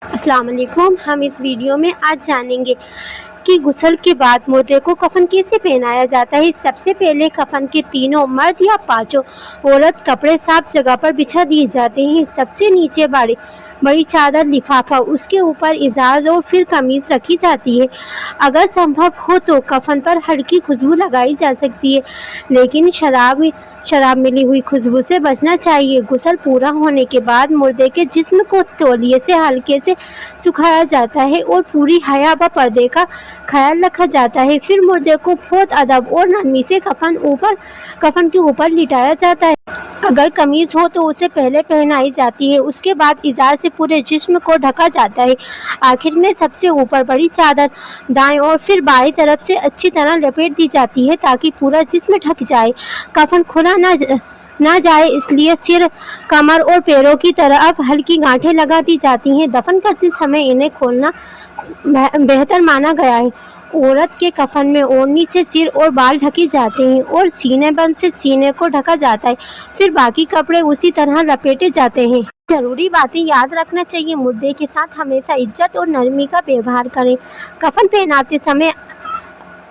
السلام علیکم۔ ہم اس ویڈیو میں آج جانیں گے کہ غسل کے بعد مردے کو کفن کیسے پہنایا جاتا ہے۔ سب سے پہلے کفن کے تینوں مرد یا پانچوں عورت کپڑے صاف جگہ پر بچھا دیے جاتے ہیں۔ سب سے نیچے بڑی چادر لفافہ، اس کے اوپر ازار اور پھر قمیص رکھی جاتی ہے۔ اگر سمبھو ہو تو کفن پر ہلکی خوشبو لگائی جا سکتی ہے، لیکن شراب ملی ہوئی خوشبو سے بچنا چاہیے۔ غسل پورا ہونے کے بعد مردے کے جسم کو تولیے سے ہلکے سے سکھایا جاتا ہے اور پوری حیا و پردے کا خیال رکھا جاتا ہے۔ پھر مردے کو بہت ادب اور نرمی سے کفن کے اوپر لٹایا جاتا ہے۔ اگر قمیض ہو تو اسے پہلے پہنائی جاتی ہے، اس کے بعد ازار سے پورے جسم کو ڈھکا جاتا ہے۔ آخر میں سب سے اوپر بڑی چادر دائیں اور پھر بائیں طرف سے اچھی طرح لپیٹ دی جاتی ہے تاکہ پورا جسم ڈھک جائے۔ کفن کھلا نہ جائے اس لیے سر، کمر اور پیروں کی طرف ہلکی گانٹھیں لگا دی جاتی ہیں۔ دفن کرتے سمے انہیں کھولنا بہتر مانا گیا ہے۔ عورت کے کفن میں اوڑھنی سے سر اور بال ڈھکے جاتے ہیں اور سینے بند سے سینے کو ڈھکا جاتا ہے، پھر باقی کپڑے اسی طرح لپیٹے جاتے ہیں۔ ضروری باتیں یاد رکھنا چاہیے۔ مردے کے ساتھ ہمیشہ عزت اور نرمی کا ویوہار کریں۔ کفن پہناتے سمے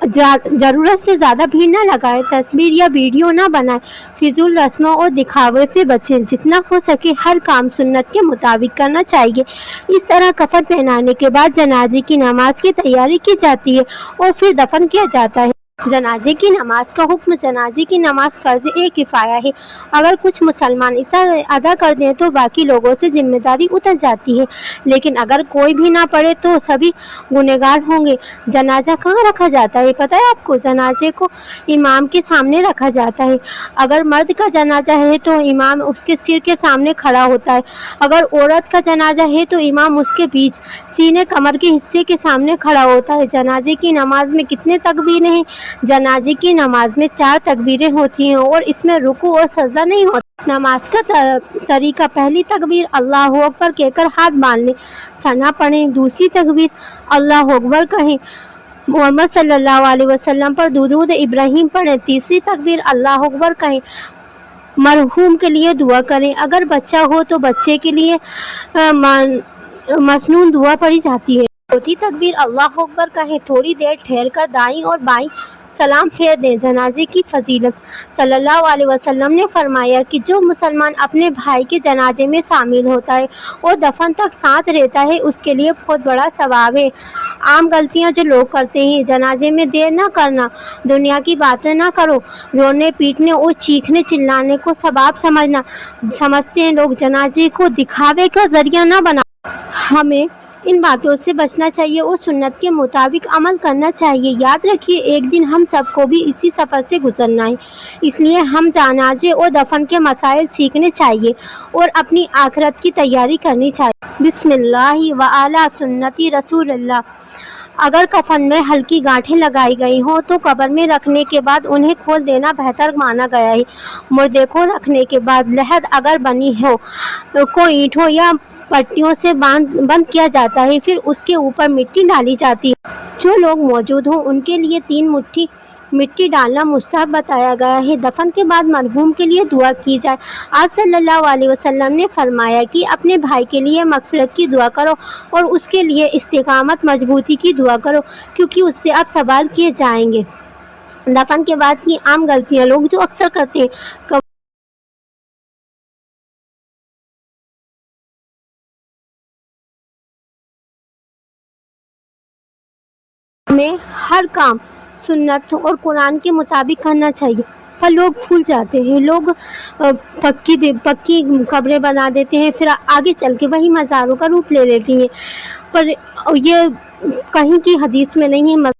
ضرورت سے زیادہ بھیڑ نہ لگائیں، تصویر یا ویڈیو نہ بنائیں، فضول رسموں اور دکھاوے سے بچیں۔ جتنا ہو سکے ہر کام سنت کے مطابق کرنا چاہیے۔ اس طرح کفن پہنانے کے بعد جنازے کی نماز کی تیاری کی جاتی ہے اور پھر دفن کیا جاتا ہے۔ جنازے کی نماز کا حکم۔ جنازے کی نماز فرض کفایہ ہے۔ اگر کچھ مسلمان اسے ادا کر دیں تو باقی لوگوں سے ذمہ داری اتر جاتی ہے، لیکن اگر کوئی بھی نہ پڑھے تو سبھی گنہگار ہوں گے۔ جنازہ کہاں رکھا جاتا ہے پتہ ہے آپ کو؟ جنازے کو امام کے سامنے رکھا جاتا ہے۔ اگر مرد کا جنازہ ہے تو امام اس کے سر کے سامنے کھڑا ہوتا ہے۔ اگر عورت کا جنازہ ہے تو امام اس کے بیچ، سینے کمر کے حصے کے سامنے کھڑا ہوتا ہے۔ جنازے کی نماز میں کتنے تکبیریں ہیں؟ جنازے کی نماز میں 4 تکبیریں ہوتی ہیں اور اس میں رکوع اور سجدہ نہیں ہوتا۔ نماز کا طریقہ: پہلی تکبیر اللہ اکبر کہہ کر ہاتھ باندھ لیں، ثنا پڑھیں۔ دوسری تکبیر اللہ اکبر کہیں، محمد صلی اللہ علیہ وسلم پر درود ابراہیم پڑھیں۔ تیسری تکبیر اللہ اکبر کہیں، مرحوم کے لیے دعا کریں۔ اگر بچہ ہو تو بچے کے لیے مسنون دعا پڑھی جاتی ہے۔ چوتھی تکبیر اللہ اکبر کہیں، تھوڑی دیر ٹھہر کر دائیں اور بائیں سلام پھیر دیں۔ جنازے کی فضیلت: صلی اللہ علیہ وسلم نے فرمایا کہ جو مسلمان اپنے بھائی کے جنازے میں شامل ہوتا ہے اور دفن تک ساتھ رہتا ہے اس کے لیے بہت بڑا ثواب ہے۔ عام غلطیاں جو لوگ کرتے ہیں: جنازے میں دیر نہ کرنا، دنیا کی باتیں نہ کرو، رونے پیٹنے اور چیخنے چلانے کو ثواب سمجھتے ہیں لوگ۔ جنازے کو دکھاوے کا ذریعہ نہ بناؤ۔ ہمیں ان باتوں سے بچنا چاہیے اور سنت کے مطابق عمل کرنا چاہیے۔ یاد رکھیے ایک دن ہم سب کو بھی اسی سفر سے گزرنا ہے، اس لیے ہم جنازے اور دفن کے مسائل سیکھنے چاہیے اور اپنی آخرت کی تیاری کرنی چاہیے۔ بسم اللہ وعلی سنت رسول اللہ۔ اگر کفن میں ہلکی گانٹھیں لگائی گئی ہوں تو قبر میں رکھنے کے بعد انہیں کھول دینا بہتر مانا گیا ہے۔ مردے کو رکھنے کے بعد لحد اگر بنی ہو کو اینٹوں یا پٹیوں سے بند کیا جاتا ہے، پھر اس کے اوپر مٹی ڈالی جاتی ہے۔ جو لوگ موجود ہوں ان کے لیے 3 مٹھی مٹی ڈالنا مستحب بتایا گیا ہے۔ دفن کے بعد مرحوم کے لیے دعا کی جائے۔ آپ صلی اللہ علیہ وسلم نے فرمایا کہ اپنے بھائی کے لیے مغفرت کی دعا کرو اور اس کے لیے استقامت مضبوطی کی دعا کرو، کیونکہ اس سے آپ سوال کیے جائیں گے۔ دفن کے بعد کی عام غلطیاں لوگ جو اکثر کرتے ہیں: ہمیں ہر کام سنت اور قرآن کے مطابق کرنا چاہیے، پر لوگ بھول جاتے ہیں۔ لوگ پکی قبریں بنا دیتے ہیں، پھر آگے چل کے وہی مزاروں کا روپ لے لیتی ہیں، پر یہ کہیں کی حدیث میں نہیں ہے۔